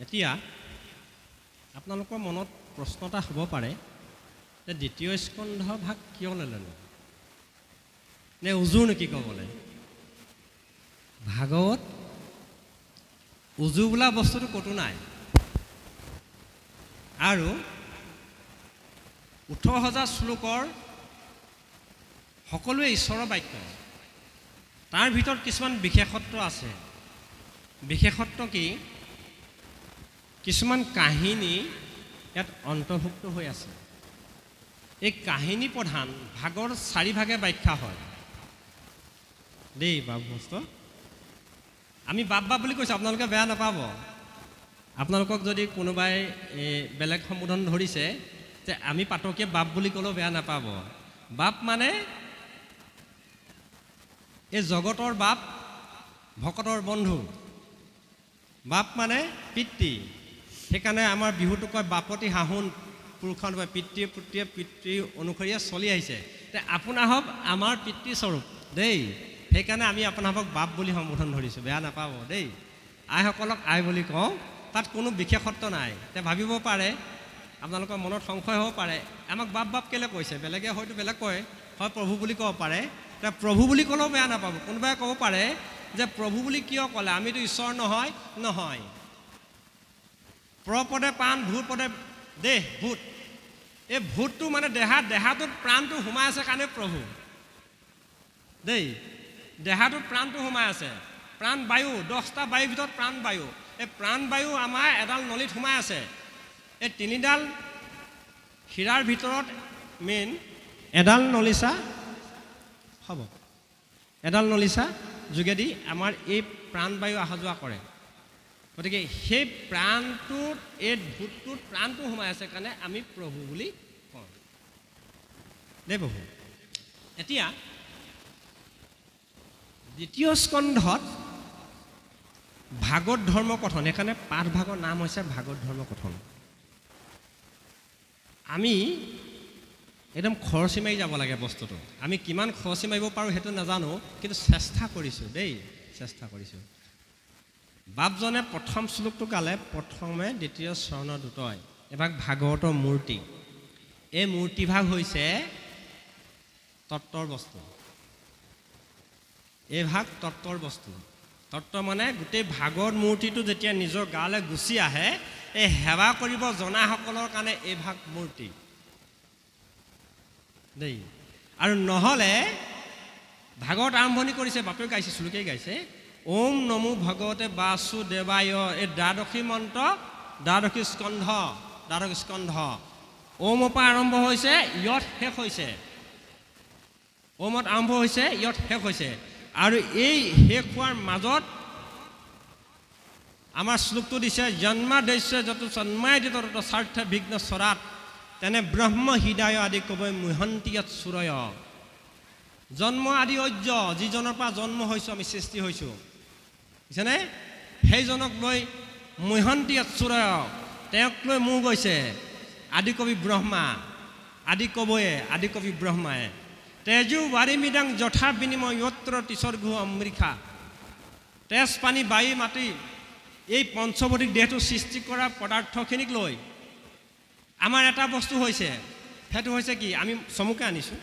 এতিয়া আপোনালোকৰ মনত প্ৰশ্ন এটা হ'ব পাৰে যে দ্বিতীয় স্কন্ধ ভাগ কিয় ল'লেনো নে উজুৰ নেকি ক'বলৈ ভাগৱত উজু বোলা বস্তুটো ক'তো নাই আৰু ১৮,০০০ শ্লোকৰ সকলোৱে ঈশ্বৰৰ বাক্য তাৰ ভিতৰত কিছুমান বিশেষত্ব আছে বিশেষত্ব কি কিছুমান কাহিনী ইয়াত অন্তৰ্ভুক্ত হৈ আছে এই কাহিনী প্ৰধান ভাগৰ 4 ভাগে ব্যাখ্যা হয় দেই বাবুস্ত আমি বাপ বুলি কৈছোঁ আপোনালোকে বেয়া নাপাব আপোনালোকক যদি কোনোবাই বেলেগ সম্বোধন ধৰিছে যে আমি পাতকে বাপ বুলি ক'লেও বেয়া নাপাব বাপ মানে এই জগতৰ বাপ ভকতৰ বন্ধু বাপ মানে পিতৃ সেইকাৰণে আমাৰ বিহুটো কয় বাপতি হাঁহোন পুৰুষৰ পিতৃ পুত্ৰীয়ে পিতৃ অনুসৰিয়ে চলি আহিছে তে আপোনাৰ হওক আমাৰ পিতৃ স্বৰূপ দেই সেইকাৰণে আমি আপোনাক বাপ বুলি সম্বোধন ধৰিছোঁ বেয়া নাপাব দেই আইসকলক আই বুলি কওঁ তাত কোনো বিশেষত্ব নাই তে ভাবিব পাৰে আপোনালোকৰ মনত সংশয় হ'ব পাৰে আমাক বাপ কেলে কৈছে বেলেগে হয়তো বেলেগ কয় হয় প্ৰভু বুলি ক'ব পাৰে তে প্ৰভু বুলি ক'লেও বেয়া নাপাব কোনোবাই ক'ব পাৰে যে প্ৰভু বুলি কিয় ক'লে আমিতো ঈশ্বৰ নহয় প্ৰপদে প্ৰাণ ভূত পদে দেহ ভূত এই ভূতটো মানে দেহাটোত প্ৰাণটো সোমাই আছে কাৰণে প্ৰভু দেই দেহাটোত প্ৰাণটো সোমাই আছে প্ৰাণ বায়ু 10টা বায়ুৰ ভিতৰত প্ৰাণ বায়ু এই প্ৰাণ বায়ু আমাৰ এডাল নলীত সোমাই আছে এই 3ডাল হীৰাৰ ভিতৰত মেইন এডাল নলিচা হ'ব এডাল নলিচা যোগেদি আমাৰ এই প্ৰাণ বায়ু অহা যোৱা কৰে গতিকে সেই প্ৰাণটোত এই ভূতটোত প্ৰাণটো সোমাই আছে কাৰণে আমি প্ৰভু বুলি কওঁ দেই প্ৰভু এতিয়া দ্বিতীয় স্কন্ধত ভাগৱত ধৰ্ম কথন এখানে পাঠ ভাগৰ নাম হৈছে ভাগৱত ধৰ্ম কথন আমি একদম খৰচি মাৰি যাব লাগে বস্তুটো আমি কিমান খৰচি মাৰিব পাৰোঁ সেইটো নাজানো কিন্তু চেষ্টা কৰিছোঁ দেই চেষ্টা কৰিছোঁ বাপজনে প্ৰথম শ্লোকটো গালে প্ৰথমে দ্বিতীয় চৰণৰ দুটয় এভাগ ভাগৱতৰ মূৰ্তি এই মূৰ্তিভাগ হৈছে তত্ত্বৰ বস্তু এই ভাগ তত্ত্বৰ বস্তু তত্ত্ব মানে গোটেই ভাগৱত মূৰ্তিটো যেতিয়া নিজৰ গালৈ গুচি আহে এই সেৱা কৰিব জনাসকলৰ কাৰণে এই ভাগ মূৰ্তি দেই আৰু নহ'লে ভাগৱত আৰম্ভণি কৰিছে বাপেও গাইছে শ্লোকেই গাইছে ওম নমো ভগৱতে বাসুদেৱায় এই দ্বাদশী মন্ত্ৰ দ্বাদশী স্কন্ধ ওমৰ পৰা আৰম্ভ হৈছে ইয়ত শেষ হৈছে ওমত আৰম্ভ হৈছে ইয়ত শেষ হৈছে আৰু এই শেষ হোৱাৰ মাজত আমাৰ শ্লোকটো দিছে জন্মাদস্য যত সন্মায় দিত স্বাৰ্থ বিঘ্ন স্বৰাত তেনে ব্ৰহ্ম হৃদয় আদি কবই মুহন্তিয়ত সুৰয় জন্ম আদি অজ্য যিজনৰ পৰা জন্ম হৈছোঁ আমি সৃষ্টি হৈছোঁ বুজিছেনে সেইজনক লৈ মুহন্তিয়ত সুৰয় তেওঁক লৈ মোৰ গৈছে আদি কবি ব্ৰহ্মা আদি কবয়ে আদি কবি ব্ৰহ্মায়ে তেজু বাৰিমিদাং যথা বিনিময় যত্ৰ তিসৰ্ঘ অমৃষা তেজ পানী বায়ু মাটি এই পঞ্চভৌতিক দেহটো সৃষ্টি কৰা পদাৰ্থখিনিক লৈ আমাৰ এটা বস্তু হৈছে সেইটো হৈছে কি আমি চমুকে আনিছোঁ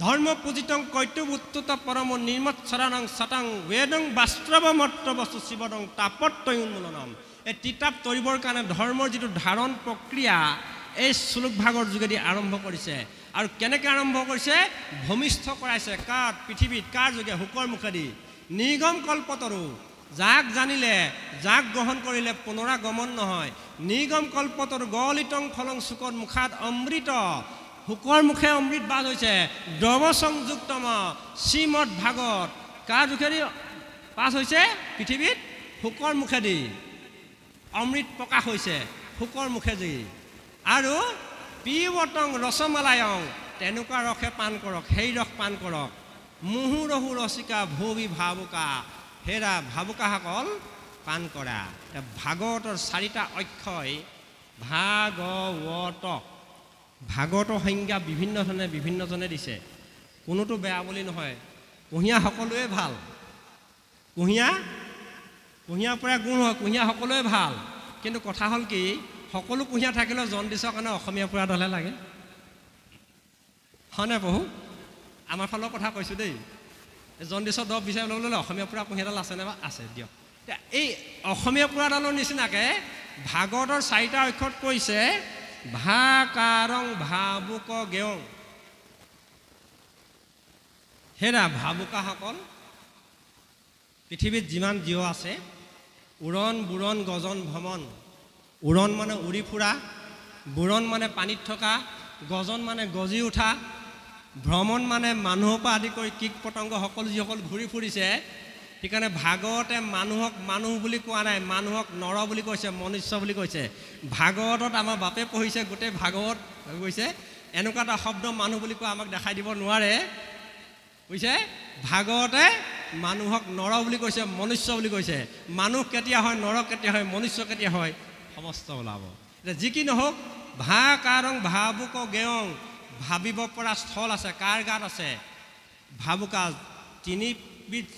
ধৰ্ম পূজিতং কৈত্যবুত্তুত পৰম নিৰ্মৎসৰাণং সতং বেদং বাস্ত্ৰৱমত্ৰ বস্তু শিৱদং তাপত্তয় উন্মূলনম এই তিতাপ তৰিবৰ কাৰণে ধৰ্মৰ যিটো ধাৰণ প্ৰক্ৰিয়া এই শ্লোক ভাগৰ যোগেদি আৰম্ভ কৰিছে আৰু কেনেকৈ আৰম্ভ কৰিছে ভূমিষ্ঠ কৰাইছে কাৰ পৃথিৱীত কাৰ যোগে শুকৰ মুখেদি নিগম কল্পতৰু যাক জানিলে যাক গ্ৰহণ কৰিলে পুনৰাগমন নহয় নিগম কল্পতৰু গলিতং ফলং শুকৰ মুখাত অমৃত শুকৰ মুখে অমৃত বাদ হৈছে দ্ৰৱ সংযুক্তম শ্ৰীমদ ভাগৱত কাৰ যোগেদি পাছ হৈছে পৃথিৱীত শুকৰ মুখেদি অমৃত প্ৰকাশ হৈছে শুকৰ মুখেদি আৰু পিবতং ৰসমালায়ং তেনেকুৱা ৰসে পান কৰক সেই ৰস পান কৰক মুহুৰহু ৰসিকা ভূবি ভাবুকা হেৰা ভাবুকাসকল পান কৰা ভাগৱতৰ 4টা অক্ষয় ভাগৱতৰ সংজ্ঞা বিভিন্ন ধৰণে বিভিন্নজনে দিছে কোনোটো বেয়া বুলি নহয় কুঁহিয়া সকলোৱে ভাল কুঁহিয়াৰ পৰা গুণ হয় কুঁহিয়া সকলোৱে ভাল কিন্তু কথা হ'ল কি সকলো কুঁহিয়াৰ থাকিলেও জণ্ডিছৰ কাৰণে অসমীয়া পোৰা এডালহে লাগে হয়নে প্ৰভু আমাৰ ফালৰ কথা কৈছোঁ দেই জণ্ডিছৰ দৰৱ বিচাৰিবলৈ ল'লে অসমীয়া পোৰা কুঁহিয়াৰডাল আছেনে বা আছে দিয়ক এই অসমীয়া পোৰাডালৰ নিচিনাকৈ ভাগৱতৰ 4টা অক্ষৰত কৈছে ভা কাৰং ভাবুক গেয়ং হেৰা ভাবুকাসকল পৃথিৱীত যিমান জীৱ আছে উৰণ বুৰণ গজন ভ্ৰমণ উৰণ মানে উৰি ফুৰা বুৰণ মানে পানীত থকা গজন মানে গজি উঠা ভ্ৰমণ মানে মানুহৰ পৰা আদি কৰি কীট পতংগ সকলো যিসকল ঘূৰি ফুৰিছে সেইকাৰণে ভাগৱতে মানুহক মানুহ বুলি কোৱা নাই মানুহক নৰ বুলি কৈছে মনুষ্য বুলি কৈছে ভাগৱতত আমাৰ বাপে পঢ়িছে গোটেই ভাগৱত কৈছে এনেকুৱা এটা শব্দ মানুহ বুলি কোৱা আমাক দেখাই দিব নোৱাৰে বুজিছে ভাগৱতে মানুহক নৰ বুলি কৈছে মনুষ্য বুলি কৈছে মানুহ কেতিয়া হয় নৰ কেতিয়া হয় মনুষ্য কেতিয়া হয় সমস্ত ওলাব এতিয়া যি কি নহওক ভা কাৰং ভাবুক গেয়ং ভাবিব পৰা স্থল আছে কাৰ গাত আছে ভাবুকা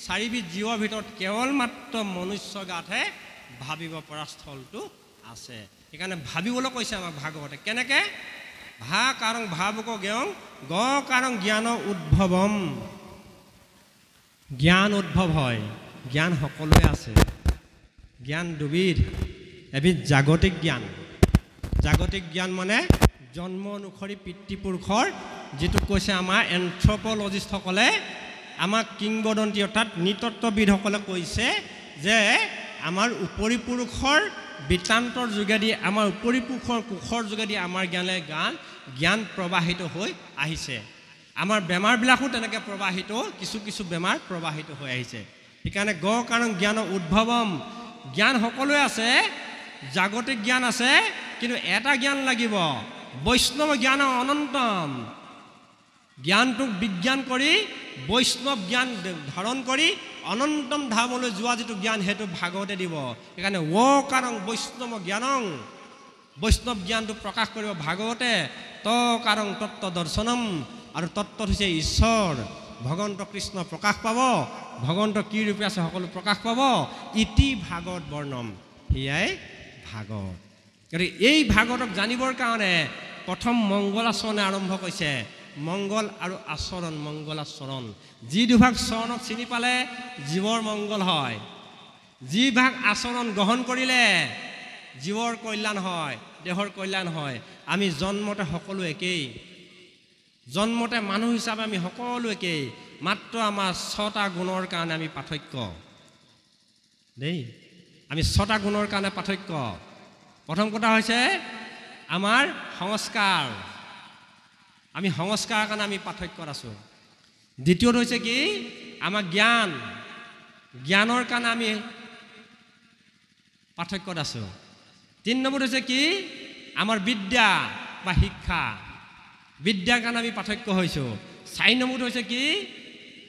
4বিধ জীৱৰ ভিতৰত কেৱল মাত্ৰ মনুষ্য গাতহে ভাবিব পৰা স্থলটো আছে সেইকাৰণে ভাবিবলৈ কৈছে আমাক ভাগৱতে কেনেকৈ ভা কাৰং ভাবুক গেয়ং গ কাৰং জ্ঞান উদ্ভৱম জ্ঞান উদ্ভৱ হয় জ্ঞান সকলোৱে আছে জ্ঞান দুবিধ এবিধ জাগতিক জ্ঞান মানে জন্ম অনুসৰি পিতৃপুৰুষৰ যিটো কৈছে আমাৰ এন্থ্ৰপলজিষ্টসকলে আমাক কিংবদন্তি অৰ্থাৎ নৃতত্ত্ববিদসকলে কৈছে যে আমাৰ উপৰিপুৰুষৰ বৃত্তান্তৰ যোগেদি আমাৰ উপৰিপুৰুষৰ কোষৰ যোগেদি আমাৰ জ্ঞান প্ৰবাহিত হৈ আহিছে আমাৰ বেমাৰবিলাকো তেনেকৈ প্ৰবাহিত কিছু বেমাৰ প্ৰবাহিত হৈ আহিছে সেইকাৰণে গ কাৰং জ্ঞান উদ্ভৱম জ্ঞান সকলোৱে আছে জাগতিক জ্ঞান আছে কিন্তু এটা জ্ঞান লাগিব বৈষ্ণৱ জ্ঞান অনন্তম জ্ঞানটোক বিজ্ঞান কৰি বৈষ্ণৱ জ্ঞান ধাৰণ কৰি অনন্তম ধামলৈ যোৱা যিটো জ্ঞান সেইটো ভাগৱতে দিব সেইকাৰণে কাৰং বৈষ্ণৱ জ্ঞানং বৈষ্ণৱ জ্ঞানটো প্ৰকাশ কৰিব ভাগৱতে কাৰং তত্ত্ব দৰ্শনম আৰু তত্ত্বত হৈছে ঈশ্বৰ ভগৱন্ত কৃষ্ণ প্ৰকাশ পাব ভগৱন্ত কি ৰূপে আছে সকলো প্ৰকাশ পাব ইতি ভাগৱত বৰ্ণম সেয়াই ভাগৱত গতিকে এই ভাগৱতক জানিবৰ কাৰণে প্ৰথম মংগলাচৰণে আৰম্ভ কৰিছে মংগল আৰু আচৰণ মংগলাচৰণ যি দুভাগ চৰণক চিনি পালে জীৱৰ মংগল হয় যি ভাগ আচৰণ গ্ৰহণ কৰিলে জীৱৰ কল্যাণ হয় দেহৰ কল্যাণ হয় আমি জন্মতে সকলো একেই জন্মতে মানুহ হিচাপে আমি সকলো একেই মাত্ৰ আমাৰ 6টা গুণৰ কাৰণে আমি পাৰ্থক্য দেই আমি 6টা গুণৰ কাৰণে পাৰ্থক্য প্ৰথম কথা হৈছে আমাৰ সংস্কাৰ আমি সংস্কাৰৰ কাৰণে আমি পাৰ্থক্যত আছোঁ দ্বিতীয়টো হৈছে কি আমাৰ জ্ঞানৰ কাৰণে আমি পাৰ্থক্যত আছোঁ 3 নম্বৰটো হৈছে কি আমাৰ বিদ্যা বা শিক্ষা বিদ্যাৰ কাৰণে আমি পাৰ্থক্য হৈছোঁ 4 নম্বৰটো হৈছে কি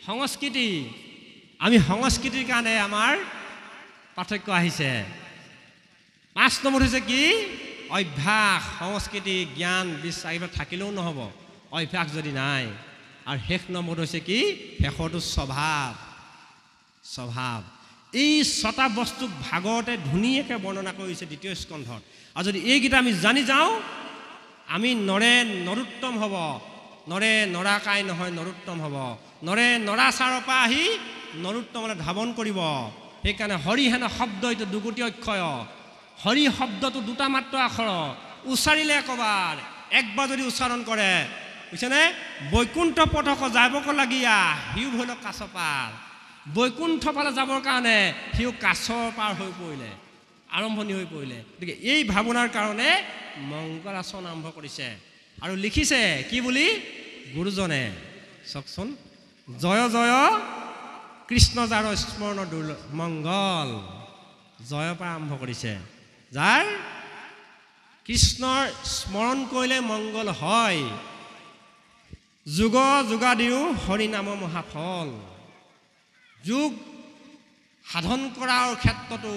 সংস্কৃতি আমি সংস্কৃতিৰ কাৰণে আমাৰ পাৰ্থক্য আহিছে 5 নম্বৰ হৈছে কি অভ্যাস সংস্কৃতি জ্ঞান বিশ্বাস এইবিলাক থাকিলেও নহ'ব অভ্যাস যদি নাই আৰু শেষ নম্বৰ হৈছে কি শেষৰটো স্বভাৱ এই 6টা বস্তুক ভাগৱতে ধুনীয়াকৈ বৰ্ণনা কৰিছে 2য় স্কন্ধত আৰু যদি এইকেইটা আমি জানি যাওঁ আমি নৰোত্তম হ'ব নৰে নৰাকাই নহয় নৰোত্তম হ'ব নৰে নৰাচাৰৰ পৰা আহি নৰোত্তমলৈ ধাৱন কৰিব সেইকাৰণে হৰি হেন শব্দ এইটো দুগুটি অক্ষয় হৰি শব্দটো 2টা মাত্ৰ আখৰ উচ্চাৰিলে একবাৰ একবাৰ যদি উচ্চাৰণ কৰে বুজিছেনে বৈকুণ্ঠ পথক যাবক লগীয়া সিও ধৰি লওক কাছ পাৰ বৈকুণ্ঠ ফালে যাবৰ কাৰণে সিও কাছৰ পাৰ হৈ পৰিলে আৰম্ভণি হৈ পৰিলে গতিকে এই ভাৱনাৰ কাৰণে মংগলাচৰণ আৰম্ভ কৰিছে আৰু লিখিছে কি বুলি গুৰুজনে চাওকচোন জয় জয় কৃষ্ণ যাৰ স্মৰণ মংগল জয়ৰ পৰা আৰম্ভ কৰিছে যাৰ কৃষ্ণৰ স্মৰণ কৰিলে মংগল হয় যুগাদিও হৰিনাম মহাফল যুগ সাধন কৰাৰ ক্ষেত্ৰতো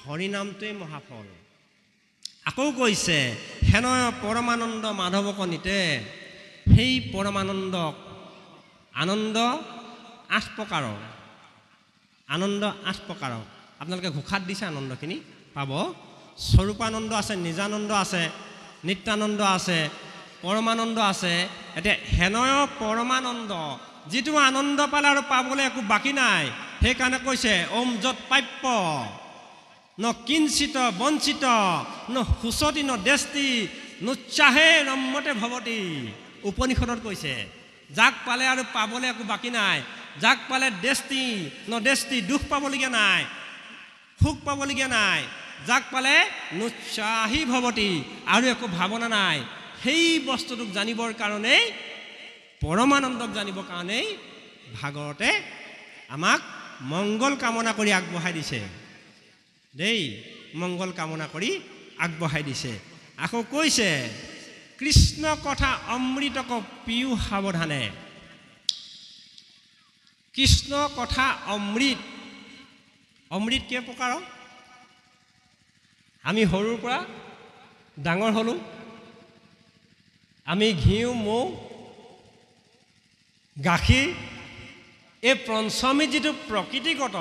হৰিনামটোৱেই মহাফল আকৌ কৈছে হেনয় পৰমানন্দ মাধৱক নিতে সেই পৰমানন্দক আনন্দ 8 প্ৰকাৰৰ আপোনালোকে ঘোষাত দিছে আনন্দখিনি পাব স্বৰূপানন্দ আছে, নিজানন্দ আছে, নিত্যানন্দ আছে, পৰমানন্দ আছে। এতিয়া হেনয় পৰমানন্দ, যিটো আনন্দ পালে আৰু পাবলৈ একো বাকী নাই, সেইকাৰণে কৈছে ওম যৎ প্ৰাপ্য ন কিঞ্চিত বঞ্চিত ন সুচতি ন দেষ্টি নোচ্চাহে ৰম্যতে ভৱতি। উপনিষদত কৈছে যাক পালে আৰু পাবলৈ একো বাকী নাই, যাক পালে দেষ্টি ন দেষ্টি, দুখ পাবলগীয়া নাই, সুখ পাবলগীয়া নাই, যাক পালে নোচ্চাহী ভৱতি, আৰু একো ভাৱনা নাই। সেই বস্তুটোক জানিবৰ কাৰণেই, পৰমানন্দক জানিবৰ কাৰণেই ভাগৱতে আমাক মংগল কামনা কৰি আগবঢ়াই দিছে দেই, মংগল কামনা কৰি আগবঢ়াই দিছে। আকৌ কৈছে কৃষ্ণ কথা অমৃতক পিয়ু সাৱধানে। কৃষ্ণ কথা অমৃত, অমৃত কেই প্ৰকাৰৰ? আমি সৰুৰ পৰা ডাঙৰ হ'লোঁ, আমি ঘিউ, মৌ, গাখীৰ, এই পঞ্চমী যিটো প্ৰকৃতিগত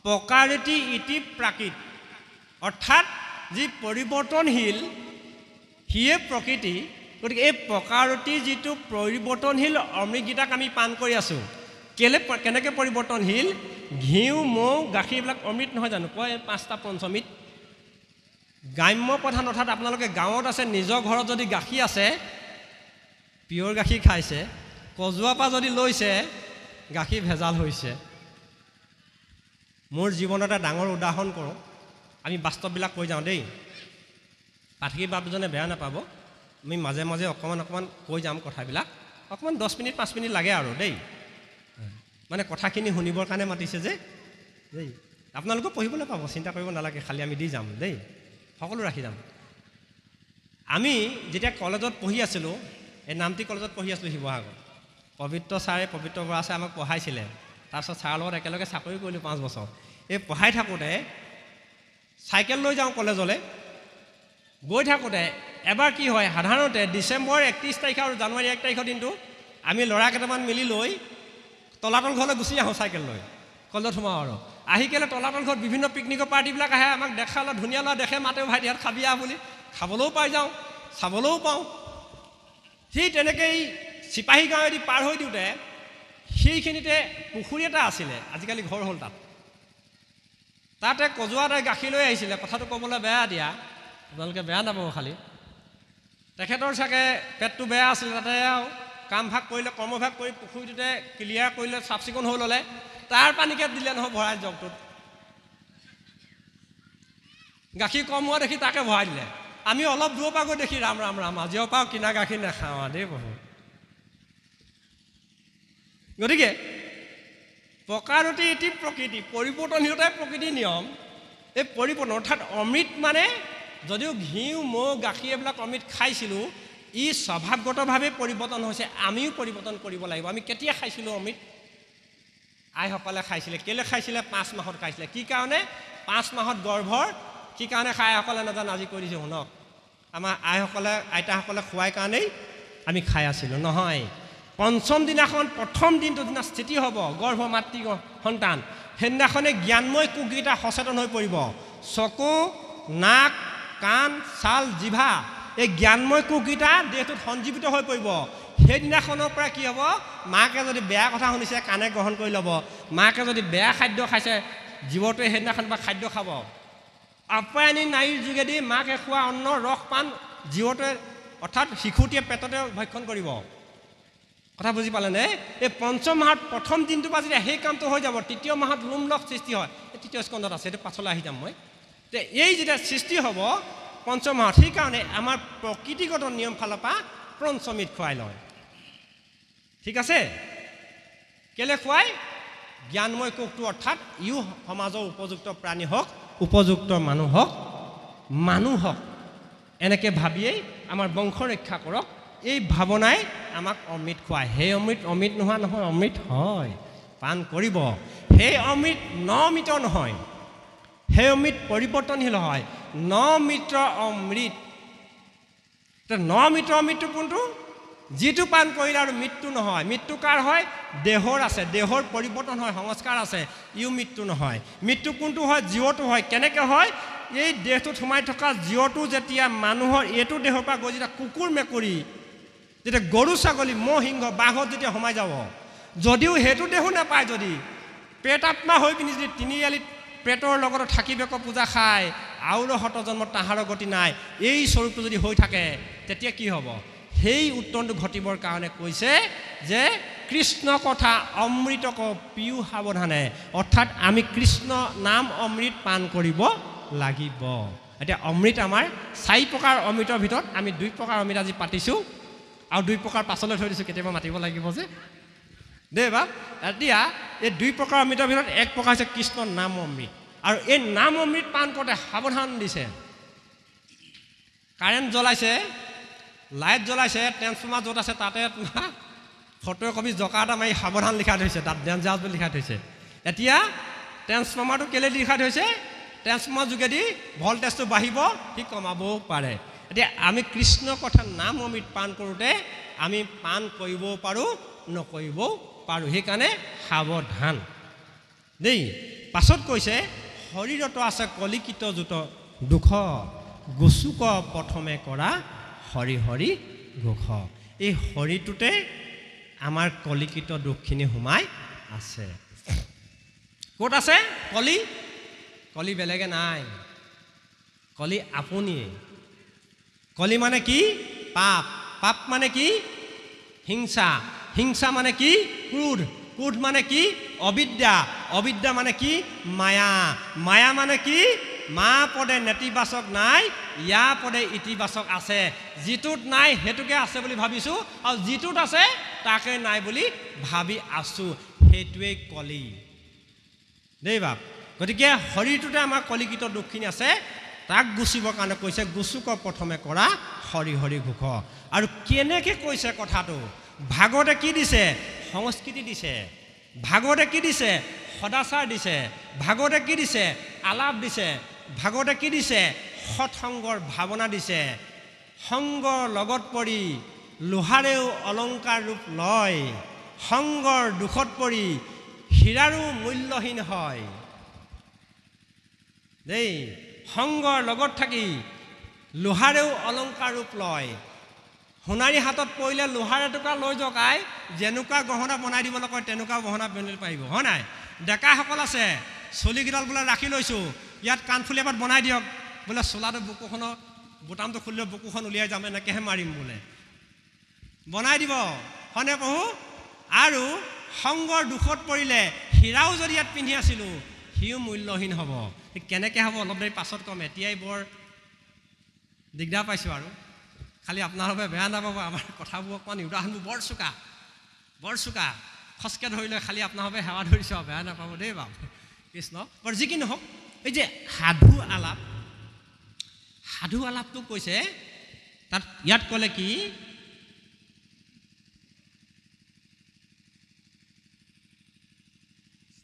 প্ৰকাৰতি ইতি প্ৰাকৃত, অৰ্থাৎ যি পৰিৱৰ্তনশীল সিয়ে প্ৰকৃতি। গতিকে এই প্ৰকাৰতি যিটো পৰিৱৰ্তনশীল অমৃতকেইটাক আমি পান কৰি আছোঁ। কেনেকৈ পৰিৱৰ্তনশীল? ঘিউ, মৌ, গাখীৰ এইবিলাক অমৃত নহয় জানো? কয় 5টা পঞ্চমীত। গ্ৰাম্য প্ৰধান, অৰ্থাৎ আপোনালোকে গাঁৱত আছে, নিজৰ ঘৰত যদি গাখীৰ আছে, পিয়ৰ গাখীৰ খাইছে, কজোৱাৰ পৰা যদি লৈছে, গাখীৰ ভেজাল হৈছে। মোৰ জীৱনত এটা ডাঙৰ উদাহৰণ কৰোঁ, আমি বাস্তৱবিলাক কৈ যাওঁ দেই, পাঠকী বাপজনে বেয়া নাপাব, আমি মাজে মাজে অকণমান কৈ যাম কথাবিলাক, অকণমান 10 মিনিট 5 মিনিট লাগে আৰু দেই, মানে কথাখিনি শুনিবৰ কাৰণে মাতিছে যে দেই। আপোনালোকেও পঢ়িবলৈ পাব, চিন্তা কৰিব নালাগে, খালি আমি দি যাম দেই, সকলো ৰাখি যাম। আমি যেতিয়া কলেজত পঢ়ি আছিলোঁ, এই নামটি কলেজত পঢ়ি আছিলোঁ শিৱসাগৰ, পবিত্ৰ ছাৰে, পবিত্ৰ বৰা ছাৰে আমাক পঢ়াইছিলে। তাৰপিছত ছাৰৰ লগত একেলগে চাকৰি কৰিলোঁ 5 বছৰ। এই পঢ়াই থাকোঁতে চাইকেল লৈ যাওঁ কলেজলৈ, গৈ থাকোঁতে এবাৰ কি হয়, সাধাৰণতে ডিচেম্বৰ 31 তাৰিখ আৰু জানুৱাৰী 1 তাৰিখৰ দিনটো আমি ল'ৰা কেইটামান মিলি লৈ তলাতল ঘৰলৈ গুচি আহোঁ চাইকেল লৈ, কলেজত সোমাওঁ আৰু আহি কেলে তলাতল ঘৰত বিভিন্ন পিকনিকৰ পাৰ্টিবিলাক আহে, আমাক দেখালে ধুনীয়া ল'ৰা দেখে, মাতেও ভাইটি ইয়াত খাবি আহ বুলি, খাবলৈও পাই যাওঁ, চাবলৈও পাওঁ। সেই তেনেকেই চিপাহী গাঁৱেদি পাৰ হৈ দিওঁতে সেইখিনিতে পুখুৰী এটা আছিলে, আজিকালি ঘৰ হ'ল তাত, তাতে কজোৱা তাই গাখীৰ লৈ আহিছিলে। কথাটো ক'বলৈ বেয়া দিয়া, আপোনালোকে বেয়া নাপাব, খালি তেখেতৰ চাগে পেটটো বেয়া আছিলে, তাতে আৰু কাম ভাগ কৰিলে, কৰ্মভাগ কৰি পুখুৰীটোতে ক্লিয়াৰ কৰিলে, চাফ চিকুণ হৈ ল'লে, তাৰ পানীকে দিলে নহয় ভৰাই জগটোত, গাখীৰ কম হোৱা দেখি তাকে ভৰাই দিলে। আমি অলপ দূৰৰ পৰা গৈ দেখি ৰাম ৰাম ৰাম, আজিৰ পৰাও কিনা গাখীৰ নাখাওঁ দেই বহু। গতিকে প্ৰকাৰতি ইতি প্ৰকৃতি, পৰিৱৰ্তনশীলতাই প্ৰকৃতিৰ নিয়ম। এই পৰিৱৰ্তন অৰ্থাৎ অমৃত মানে, যদিও ঘিউ, মৌ, গাখীৰ এইবিলাক অমৃত খাইছিলোঁ, ই স্বভাৱগতভাৱে পৰিৱৰ্তন হৈছে। আমিও পৰিৱৰ্তন কৰিব লাগিব। আমি কেতিয়া খাইছিলোঁ অমৃত? আইসকলে খাইছিলে। কেলৈ খাইছিলে? 5 মাহত খাইছিলে। কি কাৰণে? 5 মাহত গৰ্ভৰ, কি কাৰণে খাই আইসকলে নাজানো, আজি কৈ দিছোঁ শুনক। আমাৰ আইসকলে, আইতাসকলে খোৱাই কাৰণেই আমি খাই আছিলোঁ নহয়। পঞ্চম দিনাখন, প্ৰথম দিনটো দিনা স্থিতি হ'ব গৰ্ভ মাতৃ সন্তান, সেইদিনাখনে জ্ঞানময় কোষকেইটা সচেতন হৈ পৰিব। চকু, নাক, কাণ, ছাল, জিভা, এই জ্ঞানময় কোষকেইটা দেহটোত সঞ্জীৱিত হৈ পৰিব। সেইদিনাখনৰ পৰা কি হ'ব, মাকে যদি বেয়া কথা শুনিছে কাণে গ্ৰহণ কৰি ল'ব, মাকে যদি বেয়া খাদ্য খাইছে জীৱটোৱে সেইদিনাখন পৰা খাদ্য খাব। আপ্যায়নী নাৰীৰ যোগেদি মাকে খোৱা অন্ন ৰস পান জীৱটোৱে, অৰ্থাৎ শিশুটিয়ে পেটতে ভক্ষণ কৰিব। কথা বুজি পালেনে? এই পঞ্চম মাহত প্ৰথম দিনটোৰ পৰা যেতিয়া সেই কামটো হৈ যাব, তৃতীয় মাহত লোমলক সৃষ্টি হয়, এই তৃতীয় স্কন্ধত আছে, এইটো পাছলৈ আহি যাম মই। এতিয়া এই যেতিয়া সৃষ্টি হ'ব পঞ্চম মাহত, সেইকাৰণে আমাৰ প্ৰকৃতিগত নিয়ম ফালৰ পৰা পঞ্চমীত খুৱাই লয়। ঠিক আছে? কেলৈ খুৱাই? জ্ঞানময় কোষটো, অৰ্থাৎ ইও সমাজৰ উপযুক্ত প্ৰাণী হওক, উপযুক্ত মানুহ হওক, এনেকৈ ভাবিয়েই আমাৰ বংশ ৰক্ষা কৰক, এই ভাৱনাই আমাক অমৃত খুৱায়। সেই অমৃত নোহোৱা নহয়, অমৃত হয়, পান কৰিব। সেই অমৃত নমিত নহয়, সেই অমৃত পৰিৱৰ্তনশীল হয়। নমিত্ৰ অমৃত, নমিত্ৰ অমৃতটো কোনটো? যিটো পান কৰিলে আৰু মৃত্যু নহয়। মৃত্যু কাৰ হয়? দেহৰ আছে, দেহৰ পৰিৱৰ্তন হয়, সংস্কাৰ আছে, ইও মৃত্যু নহয়। মৃত্যু কোনটো হয়? জীৱটো হয়। কেনেকৈ হয়? এই দেহটোত সোমাই থকা জীৱটো যেতিয়া মানুহৰ এইটো দেহৰ পৰা গৈ যেতিয়া কুকুৰ মেকুৰী যেতিয়া গৰু ছাগলী মহ সিংহ বাঘত যেতিয়া সোমাই যাব যদিও সেইটো দেহো নাপায় যদি প্ৰেতাত্মা হৈ পিনি যদি তিনিআলিত পেটৰ লগত থাকিবেক পূজা খায় আৰু হত জন্মত তাহাৰৰ গতি নাই এই স্বৰূপটো যদি হৈ থাকে তেতিয়া কি হ'ব সেই উত্তৰটো ঘটিবৰ কাৰণে কৈছে যে কৃষ্ণ কথা অমৃতক পিউ সাৱধানে অৰ্থাৎ আমি কৃষ্ণ নাম অমৃত পান কৰিব লাগিব এতিয়া অমৃত আমাৰ 4 প্ৰকাৰ অমৃতৰ ভিতৰত আমি 2 প্ৰকাৰ অমৃত আজি পাতিছোঁ আৰু 2 প্ৰকাৰ পাছলৈ থৈ দিছোঁ কেতিয়াবা মাতিব লাগিব যে দে বা এতিয়া এই 2 প্ৰকাৰ অমৃতৰ ভিতৰত 1 প্ৰকাৰ হৈছে কৃষ্ণ নাম অমৃত আৰু এই নাম অমৃত পান কৰোঁতে সাৱধান দিছে কাৰেণ্ট জ্বলাইছে লাইট জ্বলাইছে ট্ৰেন্সফৰ্মাৰ য'ত আছে তাতে ফটো কপি জকা এটা মাৰি সাৱধান লিখা থৈছে তাত ডেঞ্জাৰাছ বুলি লিখা থৈছে এতিয়া ট্ৰেন্সফৰ্মাৰটো কেলে লিখা থৈছে ট্ৰেন্সফৰ্মাৰ যোগেদি ভল্টেজটো বাঢ়িব সি কমাবও পাৰে এতিয়া আমি কৃষ্ণ কথা নাম অমৃত পান কৰোঁতে আমি পান কৰিবও পাৰোঁ নকৰিবও পাৰোঁ সেইকাৰণে সাৱধান দেই পাছত কৈছে শৰীৰতো আছে কলিকিত জুত দুখ গুচুক প্ৰথমে কৰা হৰি হৰি ঘোষ এই হৰিটোতে আমাৰ কলিকিত দুখখিনি সোমাই আছে ক'ত আছে কলি কলি বেলেগে নাই কলি আপুনিয়ে কলি মানে কি পাপ পাপ মানে কি হিংসা হিংসা মানে কি ক্ৰোধ ক্ৰোধ মানে কি অবিদ্যা অবিদ্যা মানে কি মায়া মায়া মানে কি মা পদে নেতিবাচক নাই ইয়া পদে ইতিবাচক আছে যিটোত নাই হেতুকে আছে বুলি ভাবিছোঁ আৰু যিটোত আছে তাকে নাই বুলি ভাবি আছোঁ সেইটোৱে কলি দেই বাপ গতিকে শৰীৰটোতে আমাৰ কলিকিত দুখখিনি আছে তাক গুচিবৰ কাৰণে কৈছে গুচুক প্ৰথমে কৰা হৰি হৰি ঘোষ আৰু কেনেকৈ কৈছে কথাটো ভাগৱতে কি দিছে সংস্কৃতি দিছে ভাগৱতে কি দিছে সদাচাৰ দিছে ভাগৱতে কি দিছে আলাপ দিছে ভাগৱতে কি দিছে সৎসংগৰ ভাৱনা দিছে সংগৰ লগত পৰি লোহাৰেও অলংকাৰ ৰূপ লয় সংগৰ দুখত পৰি হীৰাৰো মূল্যহীন হয় দেই সংগৰ লগত থাকি লোহাৰেও অলংকাৰ ৰূপ লয় সোণাৰী হাতত পৰিলে লোহাৰ এটুকা লৈ জকাই যেনেকুৱা গহনা বনাই দিবলৈ কয় তেনেকুৱা গহনা পিন্ধিব পাৰিব হয় নাই ডেকাসকল আছে চলিকেইডাল বোলে ৰাখি লৈছোঁ ইয়াত কাণফুলি এপাত বনাই দিয়ক বোলে চোলাটো বুকুখনৰ বুটামটো খুলিলে বুকুখন উলিয়াই যাম এনেকৈহে মাৰিম বোলে বনাই দিব হয়নে প্ৰভু আৰু সংগৰ দুখত পৰিলে হীৰাও যদি ইয়াত পিন্ধি আছিলোঁ সিও মূল্যহীন হ'ব কেনেকৈ হ'ব অলপ দেৰি পাছত ক'ম এতিয়াই বৰ দিগদাৰ পাইছোঁ আৰু খালি আপোনালোকে বেয়া নাপাব আমাৰ কথাবোৰ অকণমান উদাহৰণবোৰ বৰ চোকা খচকৈ ধৰি লৈ খালি আপোনালোকে সেৱা ধৰিছোঁ বেয়া নাপাব দেই বাপ কৃষ্ণ বৰ যি কি নহওক এই যে সাধু আলাপটো কৈছে তাত ইয়াত ক'লে কি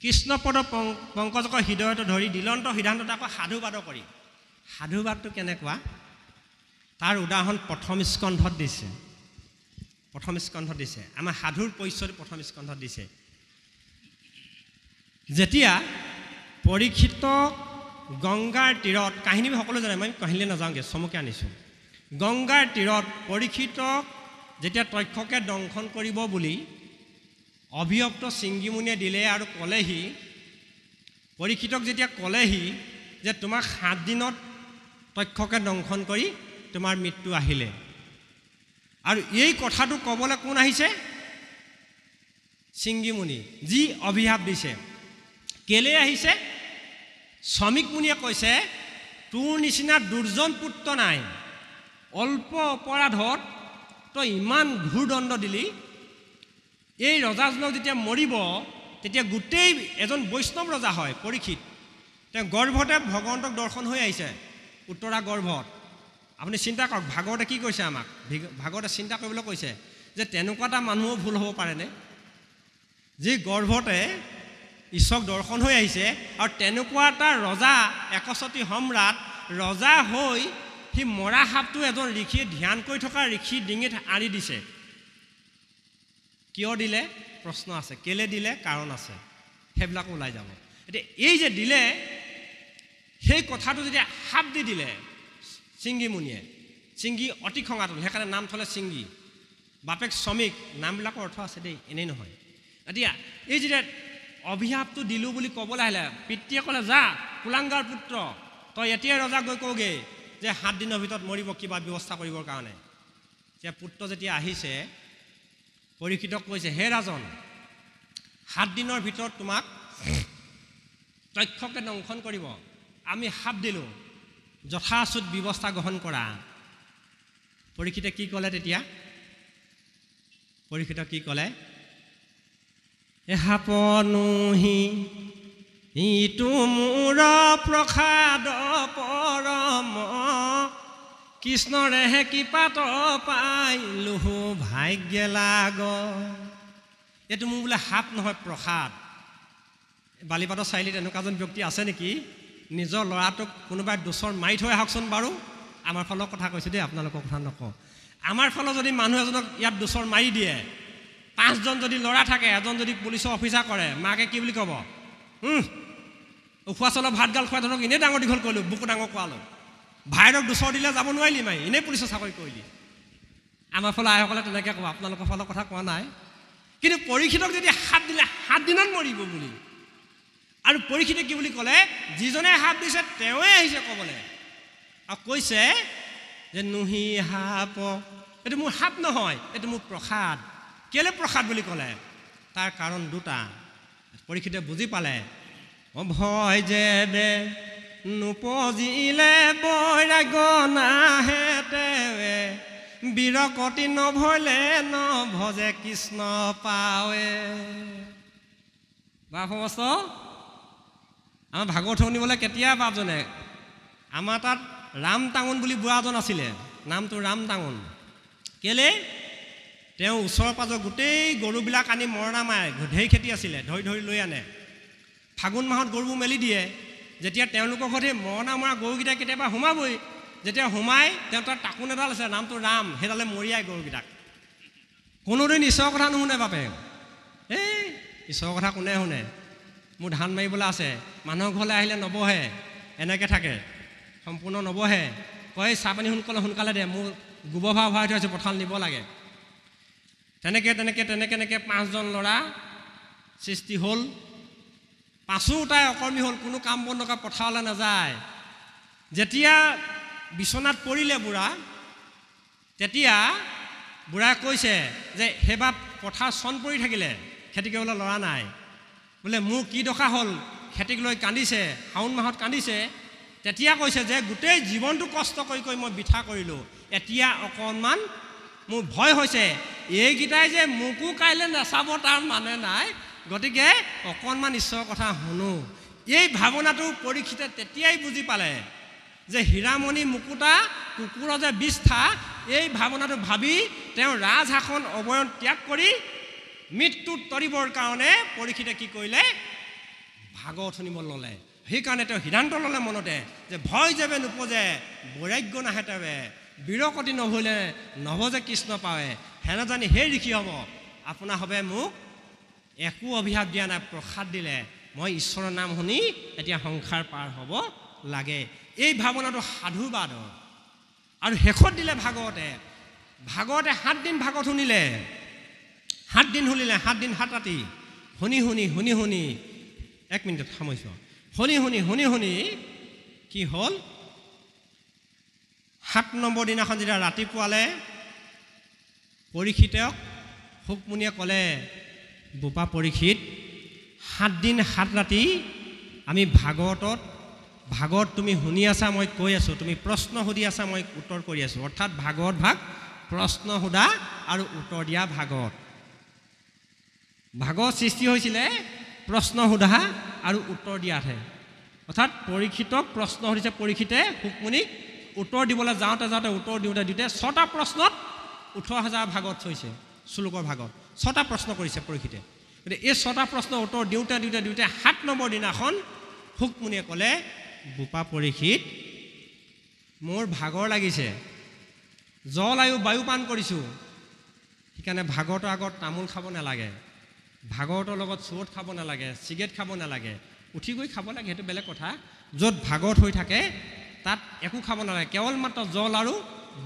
কৃষ্ণপদ পংকজকৰ হৃদয়টো ধৰি দিলন্ত সিদ্ধান্তত আকৌ সাধুবাদ কৰি সাধুবাদটো কেনেকুৱা তাৰ উদাহৰণ প্ৰথম স্কন্ধত দিছে আমাৰ সাধুৰ পৰিচয় প্ৰথম স্কন্ধত দিছে যেতিয়া পৰীক্ষিত গংগাৰ তীৰত কাহিনী সকলো জানে মই কাহিনীলৈ নাযাওঁগৈ চমুকৈ আনিছোঁ গংগাৰ তীৰত পৰীক্ষিতক যেতিয়া তক্ষকে দংশন কৰিব বুলি অভিযুক্ত সিংগীমুনিয়ে দিলে আৰু ক'লেহি পৰীক্ষিতক যেতিয়া ক'লেহি যে তোমাক 7 দিনত তক্ষকে দংশন কৰি তোমাৰ মৃত্যু আহিলে আৰু এই কথাটো ক'বলৈ কোন আহিছে সিংগীমুনি যি অভিশাপ দিছে কেলে আহিছে শ্ৰমিক মুনিয়ে কৈছে তোৰ নিচিনা দুৰ্জন পুত্ৰ নাই অল্প অপৰাধত তই ইমান ঘূৰদণ্ড দিলি এই ৰজাজনক যেতিয়া মৰিব তেতিয়া গোটেই এজন বৈষ্ণৱ ৰজা হয় পৰীক্ষিত তেওঁ গৰ্ভতে ভগৱন্তক দৰ্শন হৈ আহিছে উত্তৰা গৰ্ভত আপুনি চিন্তা কৰক ভাগৱতে কি কৈছে আমাক ভাগৱতে চিন্তা কৰিবলৈ কৈছে যে তেনেকুৱা এটা মানুহো ভুল হ'ব পাৰেনে যি গৰ্ভতে ঈশ্বৰক দৰ্শন হৈ আহিছে আৰু তেনেকুৱা এটা ৰজা একচতী সম্ৰাট ৰজা হৈ সি মৰা সাপটো এজন ঋষিয়ে ধ্যান কৰি থকা ঋষিৰ ডিঙিত আঁৰি দিছে কিয় দিলে প্ৰশ্ন আছে কেলে দিলে কাৰণ আছে সেইবিলাক ওলাই যাব এতিয়া এই যে দিলে সেই কথাটো যেতিয়া হাপ দি দিলে চিংগী মুনিয়ে, চিংগী অতি খঙাতুল, সেইকাৰণে নাম থলে চিংগী। বাপেক শ্ৰমিক, নামবিলাকৰ অৰ্থ আছে দেই, এনেই নহয়। এতিয়া এই যেতিয়া অভিশাপটো দিলোঁ বুলি ক'বলৈ আহিলে, পিতৃয়ে ক'লে যা কুলাংগাৰ পুত্ৰ, তই এতিয়াই ৰজাক গৈ কওঁগৈ যে 7 দিনৰ ভিতৰত মৰিব, কিবা ব্যৱস্থা কৰিবৰ কাৰণে। এতিয়া পুত্ৰ যেতিয়া আহিছে, পৰীক্ষিতক কৈছে, হে ৰাজন, 7 দিনৰ ভিতৰত তোমাক তক্ষকে দংশন কৰিব, আমি সাপ দিলোঁ, যথাচুত ব্যৱস্থা গ্ৰহণ কৰা। পৰীক্ষিতে কি ক'লে তেতিয়া? পৰীক্ষিতক কি ক'লে? এহাপনুহি ইটো মোৰ প্ৰসাদ পৰম, কৃষ্ণৰেহে কৃপাত পাইলোহু ভাগ্য লাগ। এইটো মোৰ বোলে সাপ নহয়, প্ৰসাদ। বালিপাতৰ চাৰিআলিত এনেকুৱা এজন ব্যক্তি আছে নেকি নিজৰ ল'ৰাটোক কোনোবাই দোষৰ মাৰি থৈ আহকচোন বাৰু? আমাৰ ফালৰ কথা কৈছোঁ দেই, আপোনালোকৰ কথা নকওঁ। আমাৰ ফালৰ যদি মানুহ এজনক ইয়াত দোষৰ মাৰি দিয়ে, 5জন যদি ল'ৰা থাকে, এজন যদি পুলিচৰ অফিচাৰ কৰে, মাকে কি বুলি ক'ব? উখোৱা চাউলৰ ভাতগাল খুৱাই ধৰক এনেই ডাঙৰ দীঘল কৰিলোঁ, বুকু ডাঙৰ কৰালোঁ। ভাইৰক দোষৰ দিলে যাব নোৱাৰিলি মাৰি, এনেই পুলিচৰ চাকৰি কৰিলি। আমাৰ ফালে আইসকলে তেনেকৈ ক'ব, আপোনালোকৰ ফালৰ কথা কোৱা নাই। কিন্তু পৰীক্ষিতক যদি সাপ দিলে 7 দিনত মৰিব বুলি, আৰু পৰীক্ষিতে কি বুলি ক'লে? যিজনে সাপ দিছে তেওঁৱে আহিছে ক'বলৈ, আৰু কৈছে যে নুহি সাপ, এইটো মোৰ সাপ নহয়, এইটো মোৰ প্ৰসাদ। কেলে প্ৰসাদ বুলি ক'লে? তাৰ কাৰণ দুটা। পৰীক্ষিতে বুজি পালে, ভয় যে দে নুপজিলে বৈৰাগ্য নাহে তেৱে, বিৰকতি নভলে নভজে কৃষ্ণ পাৱে। বা সমস্ত আমাৰ ভাগৱত শুনিবলৈ কেতিয়া পাপজনে? আমাৰ তাত ৰাম টাঙোন বুলি বুঢ়া এজন আছিলে, নামটো ৰাম টাঙোন। কেলে? তেওঁ ওচৰৰ পাজৰ গোটেই গৰুবিলাক আনি মৰণা মাৰে, ঢেৰ খেতি আছিলে, ধৰি ধৰি লৈ আনে। ফাগুন মাহত গৰুবোৰ মেলি দিয়ে। যেতিয়া তেওঁলোকৰ ঘৰত সেই মৰণা মৰা গৰুকেইটা কেতিয়াবা সোমাবই, যেতিয়া সোমাই তেওঁ তাত টাকোন এডাল আছে, নামটো ৰাম, সেইডালে মৰিয়াই গৰুকেইটাক। কোনোদিন ঈশ্বৰৰ কথা নুশুনে বাপে। এই ঈশ্বৰৰ কথা কোনে শুনে? মোৰ ধান মাৰিবলৈ আছে, মানুহৰ ঘৰলৈ আহিলে নবহে, এনেকৈ থাকে, সম্পূৰ্ণ নবহে। কয় চাহপানী সোনকালে দে, মোৰ গোবৰ ভাৰ ভৰাই থৈ আছোঁ, পথাৰত নিব লাগে। তেনেকৈ 5জন ল'ৰা সৃষ্টি হ'ল। 5ওটাই অকৰ্মী হ'ল, কোনো কাম বন নকৰা, পথাৰলৈ নাযায়। যেতিয়া বিচনাত পৰিলে বুঢ়া, তেতিয়া বুঢ়াই কৈছে যে সেইবাৰ পথাৰ চন পৰি থাকিলে, খেতি কৰিবলৈ ল'ৰা নাই। বোলে মোৰ কি দশা হ'ল, খেতিক লৈ কান্দিছে, শাওণ মাহত কান্দিছে। তেতিয়া কৈছে যে গোটেই জীৱনটো কষ্ট কৰি কৰি মই বৃথা কৰিলোঁ, এতিয়া অকণমান মোৰ ভয় হৈছে, এইকেইটাই যে মোকো কাইলৈ নাচাব তাৰ মানে নাই, গতিকে অকণমান ঈশ্বৰৰ কথা শুনো। এই ভাৱনাটো পৰীক্ষিতে তেতিয়াই বুজি পালে যে হীৰামণি মুকুতা কুকুৰৰ যে বিষ্ঠা, এই ভাৱনাটো ভাবি তেওঁ ৰাজশাসন অৱয়ন ত্যাগ কৰি মৃত্যুত তৰিবৰ কাৰণে পৰীক্ষিতে কি কৰিলে? ভাগৱত শুনিব ল'লে। সেইকাৰণে তেওঁ সিদ্ধান্ত ল'লে মনতে যে ভয় যেবে নোপজে বৈৰাগ্য নাহে তেৱে, বিৰকতি নহ'লে নভজে কৃষ্ণ পাৱে। হেনে জানি সেই ঋষি হ'ব আপোনাৰ হবে মোক একো অভিশাপ দিয়া নাই, প্ৰসাদ দিলে, মই ঈশ্বৰৰ নাম শুনি এতিয়া সংসাৰ পাৰ হ'ব লাগে। এই ভাৱনাটো সাধুবাদ। আৰু শেষত দিলে ভাগৱতে 7 দিন ভাগৱত শুনিলে, 7 দিন শুনিলে, 7 দিন 7 ৰাতি শুনি 1 মিনিটত সামৰিছোঁ। শুনি কি হ'ল? 7 নম্বৰ দিনাখন যেতিয়া ৰাতিপুৱালে পৰীক্ষিতক শুকমুনিয়ে ক'লে, বোপা পৰীক্ষিত, 7 দিন 7 ৰাতি আমি ভাগৱত তুমি শুনি আছা, মই কৈ আছোঁ, তুমি প্ৰশ্ন সুধি আছা, মই উত্তৰ কৰি আছোঁ। অৰ্থাৎ ভাগৱত ভাগ প্ৰশ্ন সোধা আৰু উত্তৰ দিয়া ভাগৱত। ভাগৱত সৃষ্টি হৈছিলে প্ৰশ্ন সোধা আৰু উত্তৰ দিয়াতহে। অৰ্থাৎ পৰীক্ষিতক প্ৰশ্ন সুধিছে পৰীক্ষিতে শুকমুনিক, উত্তৰ দিবলৈ যাওঁতে উত্তৰ দিওঁতে 6টা প্ৰশ্নত 18,000 ভাগৱত থৈছে, শ্লোকৰ ভাগত 6টা প্ৰশ্ন কৰিছে পৰীক্ষিতে। গতিকে এই 6টা প্ৰশ্ন উত্তৰ দিওঁতে 7 নম্বৰ দিনাখন শুকমুনিয়ে ক'লে, বোপা পৰীক্ষিত, মোৰ ভাগৰ লাগিছে, জল আয়ু বায়ু পান কৰিছোঁ, সেইকাৰণে ভাগৱতৰ আগত তামোল খাব নালাগে, ভাগৱতৰ লগত চুৱট খাব নালাগে, চিগেট খাব নালাগে, উঠি গৈ খাব লাগে, সেইটো বেলেগ কথা। য'ত ভাগত হৈ থাকে তাত একো খাব নালাগে, কেৱল মাত্ৰ জল আৰু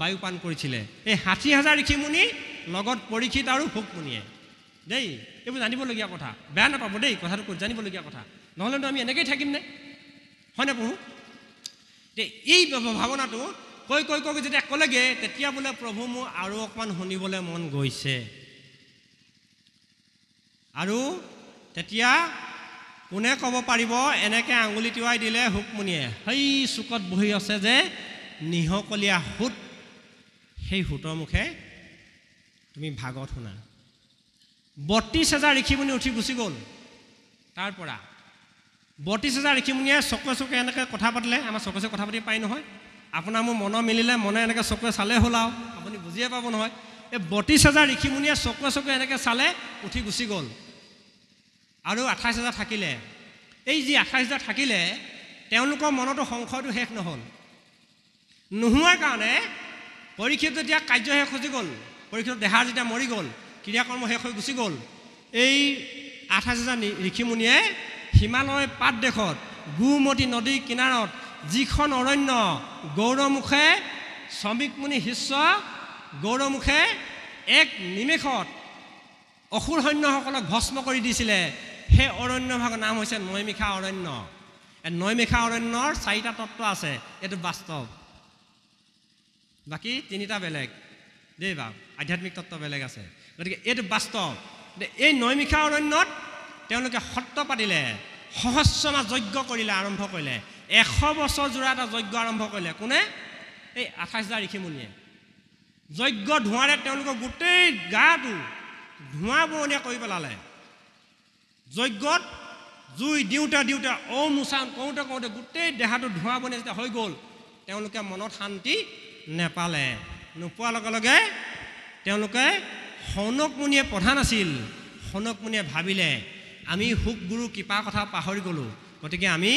বায়ু পান কৰিছিলে এই 60,000 ঋষিমুনি লগত পৰীক্ষিত আৰু হুকমুনিয়ে দেই। এইবোৰ জানিবলগীয়া কথা, বেয়া নাপাব দেই কথাটো জানিবলগীয়া কথা, নহ'লেতো আমি এনেকৈয়ে থাকিম নে, হয়নে প্ৰভু? এই ভাৱনাটো কৈ কৈ কৈ যেতিয়া ক'লেগৈ তেতিয়া বোলে প্ৰভু মোৰ আৰু অকণমান শুনিবলৈ মন গৈছে। আৰু তেতিয়া কোনে ক'ব পাৰিব? এনেকৈ আঙুলি টিৱাই দিলে হুকমুনিয়ে সেই চুকত বহি আছে যে নিহকলীয়া সোঁত, সেই সোঁতৰ মুখে তুমি ভাগত শুনা। 32,000 ঋষিমুনি উঠি গুচি গ'ল। তাৰ পৰা 32,000 ঋষিমুনিয়ে চকুৱে চকুৱে এনেকৈ কথা পাতিলে। আমাৰ চকুৱে চকুৱে কথা পাতিব পাৰি নহয়, আপোনাৰ মোৰ মনৰ মিলিলে মনে এনেকৈ চকুৱে চালে হ'ল আৰু আপুনি বুজিয়ে পাব নহয়। এই 32,000 ঋষিমুনিয়ে চকুৱে চকুৱে এনেকৈ চালে, উঠি গুচি গ'ল। আৰু 28,000 থাকিলে। এই যি 28,000 থাকিলে তেওঁলোকৰ মনতো সংশয়টো শেষ নহ'ল। নোহোৱাৰ কাৰণে পৰীক্ষিত যেতিয়া কাৰ্য শেষ হৈ গ'ল, পৰীক্ষিত দেহাৰ যেতিয়া মৰি গ'ল, ক্ৰিয়াকৰ্ম শেষ হৈ গুচি গ'ল, এই 28,000 ঋষিমুনিয়ে হিমালয় পাত দেশত গোমতী নদীৰ কিনাৰত যিখন অৰণ্য গৌৰমুখে শ্ৰমিকমুনি শিষ্য গৌৰমুখে এক নিমেষত অসুৰ সৈন্যসকলক ভস্ম কৰি দিছিলে, সেই অৰণ্যভাগৰ নাম হৈছে নৈমিষা অৰণ্য। এই নৈমিষা অৰণ্যৰ 4টা তত্ত্ব আছে, এইটো বাস্তৱ, বাকী 3টা বেলেগ দেই বা আধ্যাত্মিক তত্ত্ব বেলেগ আছে। গতিকে এইটো বাস্তৱ। এই নৈমিষা অৰণ্যত তেওঁলোকে সত্ৰ পাতিলে, সহস্ৰমা যজ্ঞ কৰিলে, আৰম্ভ কৰিলে। 100 বছৰ জোৰা এটা যজ্ঞ আৰম্ভ কৰিলে। কোনে? এই 28,000 ঋষিমুনিয়ে। যজ্ঞ ধোঁৱাৰে তেওঁলোকৰ গোটেই গাটো ধোঁৱা বৰণীয়া কৰি পেলালে। যজ্ঞত জুই দিওঁতে দিওঁতে উচ্চাৰণ কৰোঁতে কৰোঁতে গোটেই দেহাটো ধোঁৱা বৰণীয়া যেতিয়া হৈ গ'ল, তেওঁলোকে মনত শান্তি নেপালে। নোপোৱাৰ লগে লগে তেওঁলোকে শৌনকমুনিয়ে প্ৰধান আছিল, শৌনকমুনিয়ে ভাবিলে আমি শুকগুৰু কৃপাৰ কথা পাহৰি গ'লোঁ। গতিকে আমি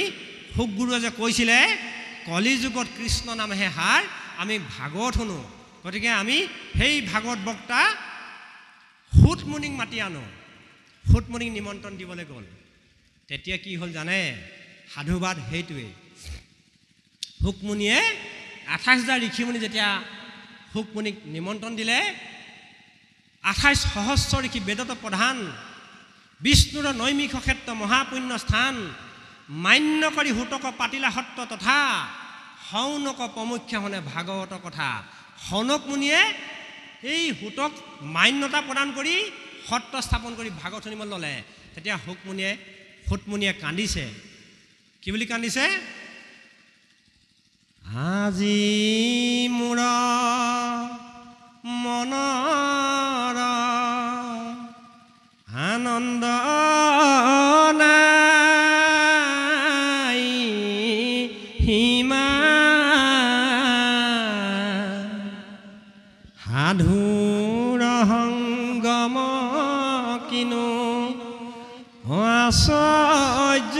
শুকগুৰুৱে যে কৈছিলে কলিযুগত কৃষ্ণ নামেহে হাৰ, আমি ভাগৱত শুনো। গতিকে আমি সেই ভাগৱত বক্তা হুতমুনিক মাতি আনো। হুতমুনিক নিমন্ত্ৰণ দিবলৈ গ'ল। তেতিয়া কি হ'ল জানে? সাধুবাদ সেইটোৱেই। হুকমুনিয়ে 28,000 ঋষিমুনি যেতিয়া হুকমুনিক নিমন্ত্ৰণ দিলে, 28 সহস্ৰ ঋষি বেদত প্ৰধান বিষ্ণুৰ নৈমিষ ক্ষেত্ৰ মহাপুণ্য স্থান মান্য কৰি হুতক পাতিলা সত্ৰ তথা শৌনক প্ৰমুখ্য হনে ভাগৱত কথা। শৌনকমুনিয়ে এই হুতক মান্যতা প্ৰদান কৰি সত্ৰ স্থাপন কৰি ভাগৱত শুনিবলৈ ল'লে। তেতিয়া হুতমুনিয়ে কান্দিছে। কি বুলি কান্দিছে? আজি মোৰ মনৰ আনন্দ নাই সীমা, সাধুৰ সংগম কিনো আশ্চৰ্য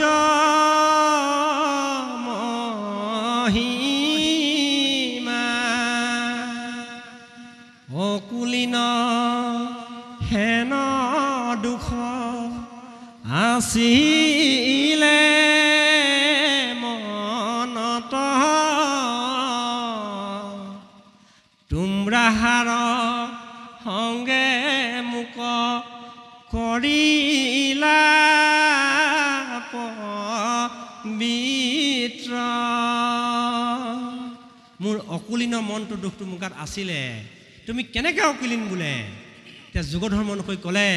মহিমা, অকুলিন হেন দুখ আছিলে মনত, তুমৰাহাৰ সংগে মোক কৰিলা পবিত্ৰ। মোৰ অকুলিন মনটো দুখটো মোৰ গাত আছিলে, তুমি কেনেকৈ অকুলিন বোলে? এতিয়া যুগধৰ্ম অনুসৰি ক'লে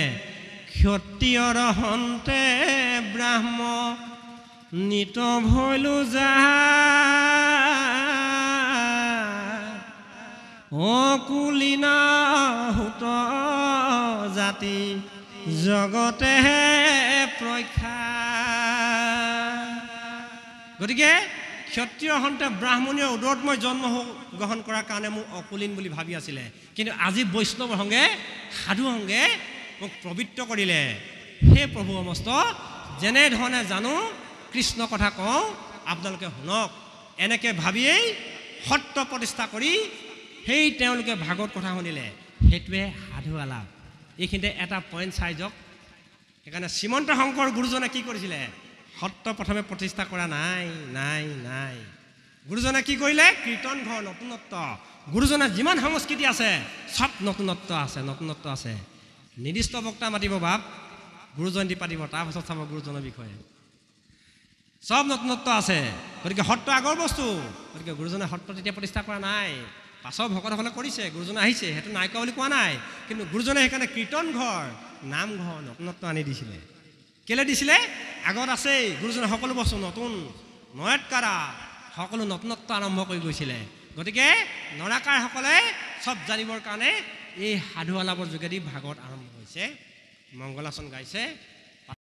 ক্ষত্ৰিয়ৰ হন্তে ব্ৰাহ্ম নিত ভৈলো যা, অকুলিন হুত জাতি জগতে প্ৰখ্যা। গতিকে ক্ষত্ৰিয় হন্তে ব্ৰাহ্মণীয় উদৰত মই জন্ম গ্ৰহণ কৰাৰ কাৰণে মোক অকুলিন বুলি ভাবি আছিলে, কিন্তু আজি বৈষ্ণৱ সংগে সাধু সংগে মোক পবিত্ৰ কৰিলে। হে প্ৰভু সমস্ত, যেনেধৰণে জানো কৃষ্ণ কথা কওঁ আপোনালোকে শুনক। এনেকৈ ভাবিয়েই সত্ৰ প্ৰতিষ্ঠা কৰি সেই তেওঁলোকে ভাগৱত কথা শুনিলে। সেইটোৱে সাধু আলাপ। এইখিনিতে এটা পইণ্ট চাই যাওক। সেইকাৰণে শ্ৰীমন্ত শংকৰ গুৰুজনে কি কৰিছিলে? সত্ৰ প্ৰথমে প্ৰতিষ্ঠা কৰা নাই নাই নাই গুৰুজনে কি কৰিলে কীৰ্তন ঘৰ নতুনত্ব গুৰুজনে যিমান সংস্কৃতি আছে সব নতুনত্ব আছে নিৰ্দিষ্ট বক্তা মাতিব বাপ গুৰু জয়ন্তী পাতিব তাৰপাছত চাব গুৰুজনৰ বিষয়ে সব নতুনত্ব আছে গতিকে সত্ৰ আগৰ বস্তু গতিকে গুৰুজনে সত্ৰ তেতিয়া প্ৰতিষ্ঠা কৰা নাই পাছৰ ভকতসকলে কৰিছে গুৰুজনে আহিছে সেইটো নাই কোৱা বুলি কোৱা নাই কিন্তু গুৰুজনে সেইকাৰণে কীৰ্তন ঘৰ নামঘৰ নতুনত্ব আনি দিছিলে কেলে দিছিলে আগত আছেই গুৰুজনে সকলো বস্তু নতুন নয়তকাৰা সকলো নতুনত্ব আৰম্ভ কৰি গৈছিলে গতিকে নৰাকাৰসকলে সব জানিবৰ কাৰণে এই সাধু আলাপৰ যোগেদি ভাগৱত আৰম্ভ হৈছে মংগলাচৰণ গাইছে